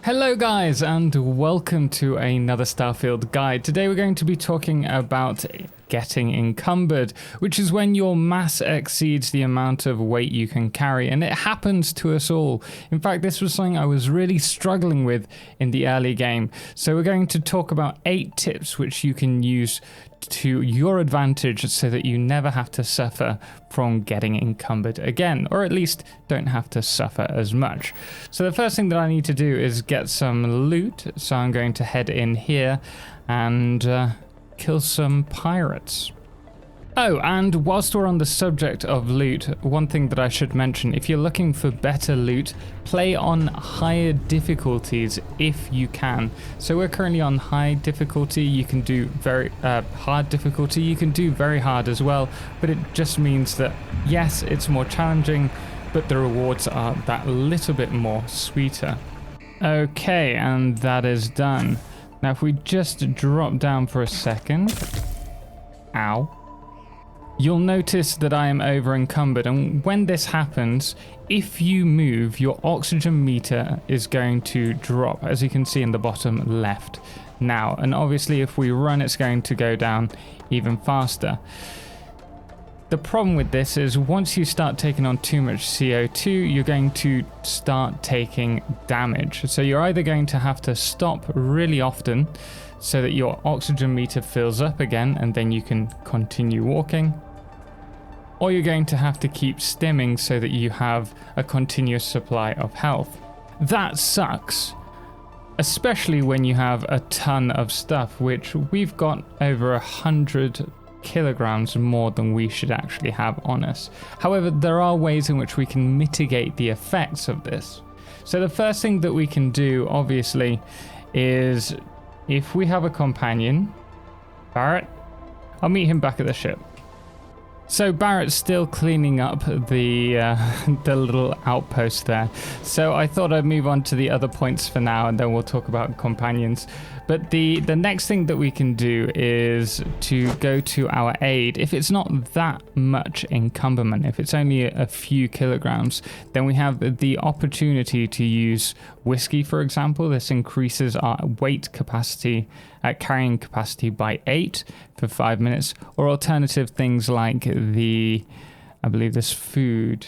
Hello guys and welcome to another Starfield guide. Today we're going to be talking about getting encumbered, which is when your mass exceeds the amount of weight you can carry, and it happens to us all. In fact, this was something I was really struggling with in the early game. So we're going to talk about 8 tips which you can use to your advantage so that you never have to suffer from getting encumbered again, or at least don't have to suffer as much. So the first thing that I need to do is get some loot, so I'm going to head in here and kill some pirates. Oh, and whilst we're on the subject of loot, one thing that I should mention, if you're looking for better loot, play on higher difficulties if you can. So we're currently on high difficulty. You can do very hard difficulty, you can do very hard as well, but it just means that yes, it's more challenging, but the rewards are that little bit more sweeter. Okay, and that is done. Now if we just drop down for a second, ow. You'll notice that I am over encumbered, and when this happens, if you move, your oxygen meter is going to drop, as you can see in the bottom left now. And obviously if we run, it's going to go down even faster. The problem with this is once you start taking on too much CO2, you're going to start taking damage. So you're either going to have to stop really often so that your oxygen meter fills up again and then you can continue walking, or you're going to have to keep stimming so that you have a continuous supply of health. That sucks, especially when you have a ton of stuff, which we've got over 100 kilograms more than we should actually have on us. However, there are ways in which we can mitigate the effects of this. So the first thing that we can do, obviously, is if we have a companion, Barrett, I'll meet him back at the ship. So Barrett's still cleaning up the little outpost there. So I thought I'd move on to the other points for now, and then we'll talk about companions. But the next thing that we can do is to go to our aid. If it's not that much encumberment, if it's only a few kilograms, then we have the opportunity to use whiskey, for example. This increases our weight capacity, carrying capacity by 8 for 5 minutes, or alternative things like I believe this food.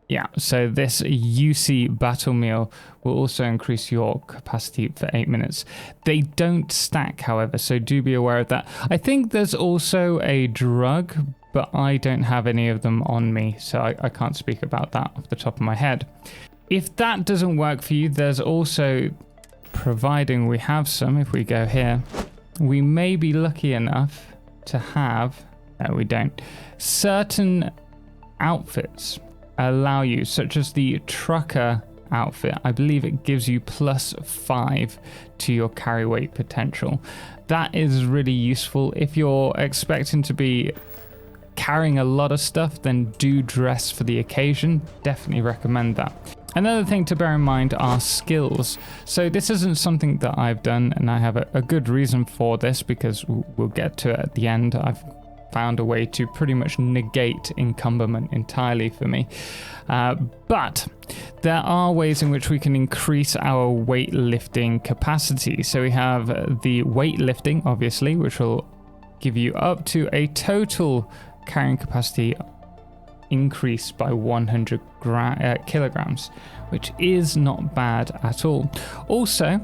Yeah, so this UC battle meal will also increase your capacity for 8 minutes. They don't stack, however, so do be aware of that. I think there's also a drug, but I don't have any of them on me, so I can't speak about that off the top of my head. If that doesn't work for you, there's also, providing we have some, if we go here, we may be lucky enough to have, no we don't, certain outfits allow you, such as the trucker outfit. I believe it gives you +5 to your carry weight potential. That is really useful. If you're expecting to be carrying a lot of stuff, then do dress for the occasion. Definitely recommend that. Another thing to bear in mind are skills. So this isn't something that I've done, and I have a good reason for this, because we'll get to it at the end. I've found a way to pretty much negate encumberment entirely for me. But there are ways in which we can increase our weightlifting capacity. So we have the weightlifting, obviously, which will give you up to a total carrying capacity increase by 100 kilograms, which is not bad at all. Also,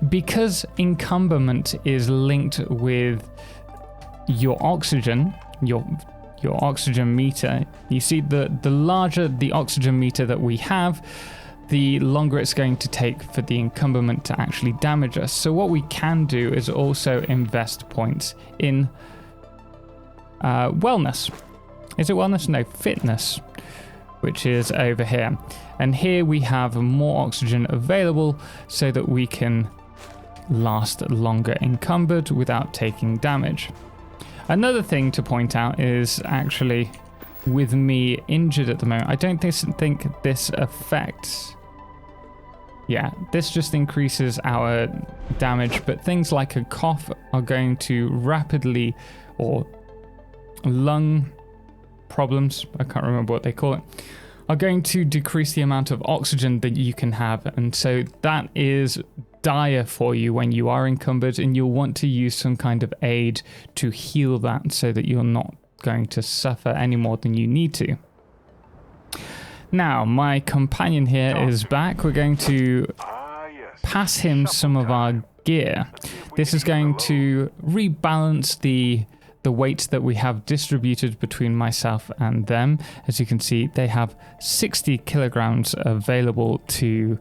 because encumberment is linked with your oxygen, your oxygen meter, you see the larger the oxygen meter that we have, the longer it's going to take for the encumberment to actually damage us. So what we can do is also invest points in wellness. Is it wellness? No, fitness, which is over here. And here we have more oxygen available so that we can last longer encumbered without taking damage. Another thing to point out is actually with me injured at the moment, I don't think this affects. Yeah, this just increases our damage, but things like a cough are going to rapidly, or lung problems, I can't remember what they call it, are going to decrease the amount of oxygen that you can have. And so that is dire for you when you are encumbered, and you'll want to use some kind of aid to heal that so that you're not going to suffer any more than you need to. Now, my companion here is back. We're going to pass him some of our gear. This is going to rebalance the weight that we have distributed between myself and them. As you can see, they have 60 kilograms available to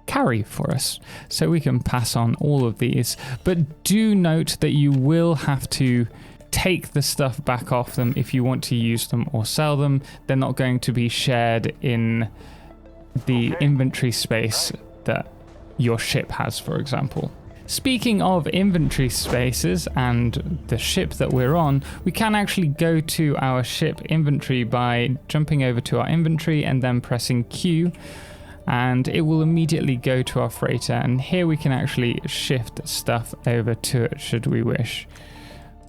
carry for us, so we can pass on all of these. But do note that you will have to take the stuff back off them if you want to use them or sell them. They're not going to be shared in the inventory space that your ship has, for example. Speaking of inventory spaces and the ship that we're on, we can actually go to our ship inventory by jumping over to our inventory and then pressing Q, and it will immediately go to our freighter, and here we can actually shift stuff over to it should we wish,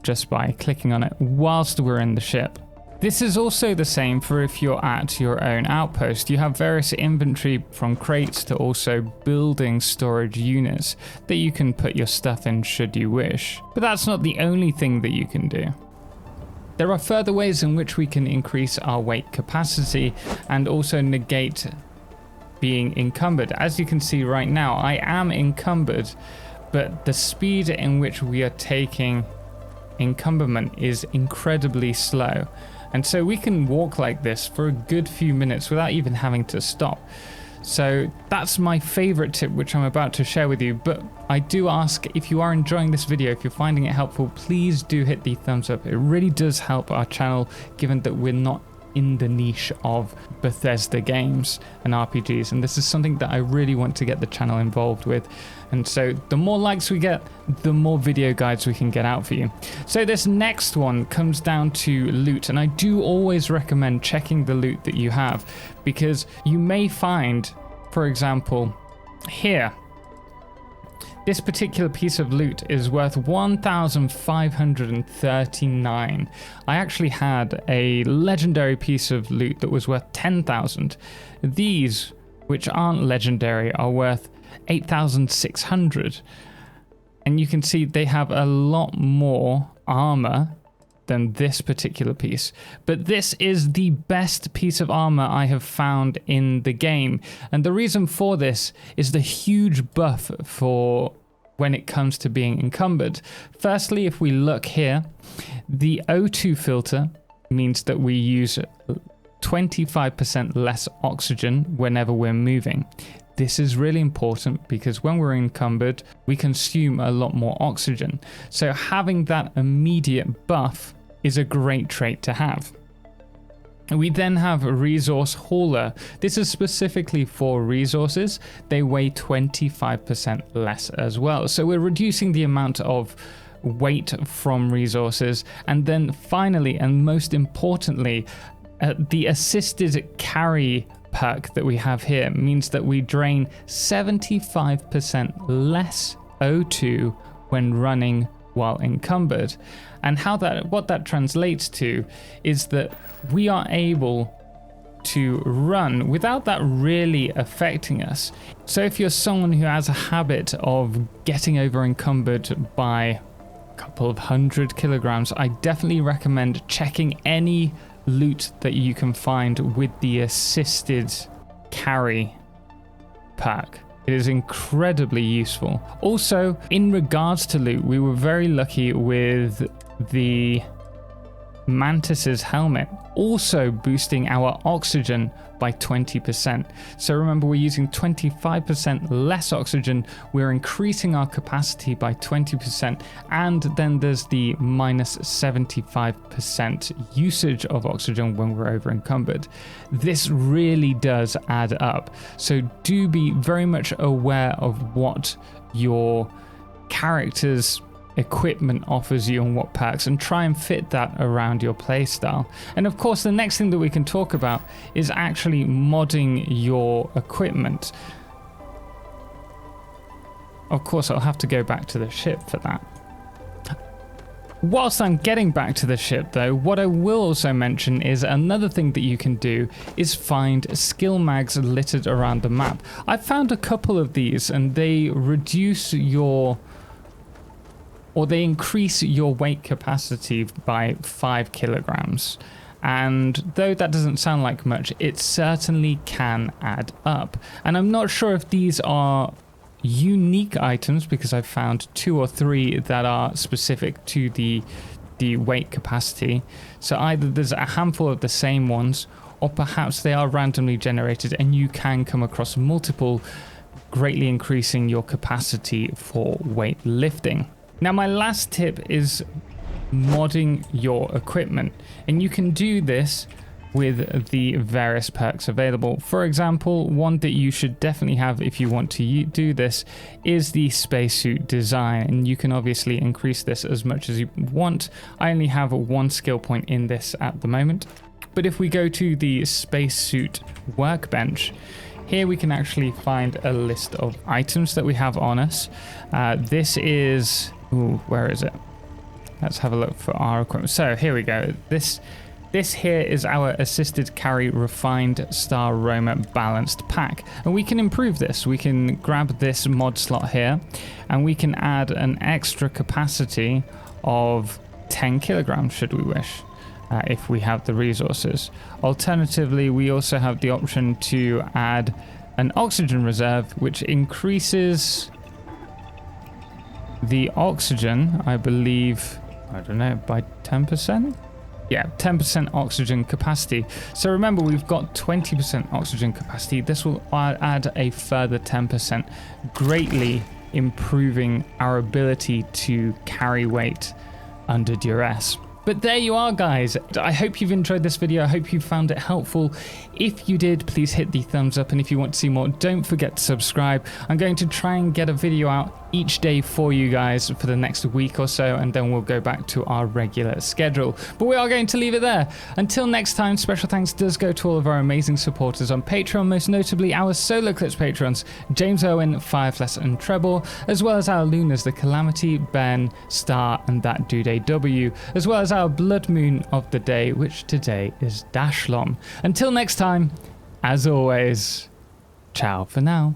just by clicking on it whilst we're in the ship. This is also the same for if you're at your own outpost. You have various inventory, from crates to also building storage units that you can put your stuff in should you wish. But that's not the only thing that you can do. There are further ways in which we can increase our weight capacity and also negate being encumbered. As you can see right now, I am encumbered, but the speed in which we are taking encumberment is incredibly slow. And so we can walk like this for a good few minutes without even having to stop. So that's my favorite tip, which I'm about to share with you. But I do ask, if you are enjoying this video, if you're finding it helpful, please do hit the thumbs up. It really does help our channel, given that we're not in the niche of Bethesda games and RPGs, and this is something that I really want to get the channel involved with. And so the more likes we get, the more video guides we can get out for you. So this next one comes down to loot, and I do always recommend checking the loot that you have, because you may find, for example, here, this particular piece of loot is worth 1,539. I actually had a legendary piece of loot that was worth 10,000. These, which aren't legendary, are worth 8,600. And you can see they have a lot more armor than this particular piece. But this is the best piece of armor I have found in the game. And the reason for this is the huge buff for when it comes to being encumbered. Firstly, if we look here, the O2 filter means that we use 25% less oxygen whenever we're moving. This is really important because when we're encumbered, we consume a lot more oxygen. So having that immediate buff is a great trait to have. We then have a resource hauler. This is specifically for resources. They weigh 25% less as well. So we're reducing the amount of weight from resources. And then finally, and most importantly, the assisted carry perk that we have here means that we drain 75% less O2 when running while encumbered. And what that translates to is that we are able to run without that really affecting us. So if you're someone who has a habit of getting over encumbered by a couple of 100 kilograms, I definitely recommend checking any loot that you can find with the assisted carry perk. It is incredibly useful. Also, in regards to loot, we were very lucky with the Mantis's helmet, also boosting our oxygen by 20%. So remember, we're using 25% less oxygen, we're increasing our capacity by 20%, and then there's the minus 75% usage of oxygen when we're over encumbered. This really does add up. So do be very much aware of what your character's equipment offers you and what perks, and try and fit that around your playstyle. And of course, the next thing that we can talk about is actually modding your equipment. Of course, I'll have to go back to the ship for that. Whilst I'm getting back to the ship though, what I will also mention is another thing that you can do is find skill mags littered around the map. I've found a couple of these and they reduce your, or they increase your weight capacity by 5 kilograms. And though that doesn't sound like much, it certainly can add up. And I'm not sure if these are unique items because I've found 2 or 3 that are specific to the weight capacity. So either there's a handful of the same ones, or perhaps they are randomly generated and you can come across multiple, greatly increasing your capacity for weight lifting. Now my last tip is modding your equipment, and you can do this with the various perks available. For example, one that you should definitely have if you want to do this is the spacesuit design, and you can obviously increase this as much as you want. I only have 1 skill point in this at the moment, but if we go to the spacesuit workbench, here we can actually find a list of items that we have on us. This is, where is it? Let's have a look for our equipment. So here we go. This here is our assisted carry refined star Roma balanced pack, and we can improve this. We can grab this mod slot here and we can add an extra capacity of 10 kilograms should we wish, if we have the resources. Alternatively, we also have the option to add an oxygen reserve, which increases the oxygen, I believe, I don't know, by 10%? Yeah, 10% oxygen capacity. So remember, we've got 20% oxygen capacity. This will add a further 10%, greatly improving our ability to carry weight under duress. But there you are, guys. I hope you've enjoyed this video. I hope you found it helpful. If you did, please hit the thumbs up. And if you want to see more, don't forget to subscribe. I'm going to try and get a video out each day for you guys for the next week or so, and then we'll go back to our regular schedule. But we are going to leave it there. Until next time, special thanks does go to all of our amazing supporters on Patreon, most notably our Solarclipse patrons, James Owen, Firefless and Treble, as well as our Lunas, the Calamity, Ben, Star, and that dude AW, as well as our Blood Moon of the day, which today is Dashlom. Until next time, as always, ciao for now.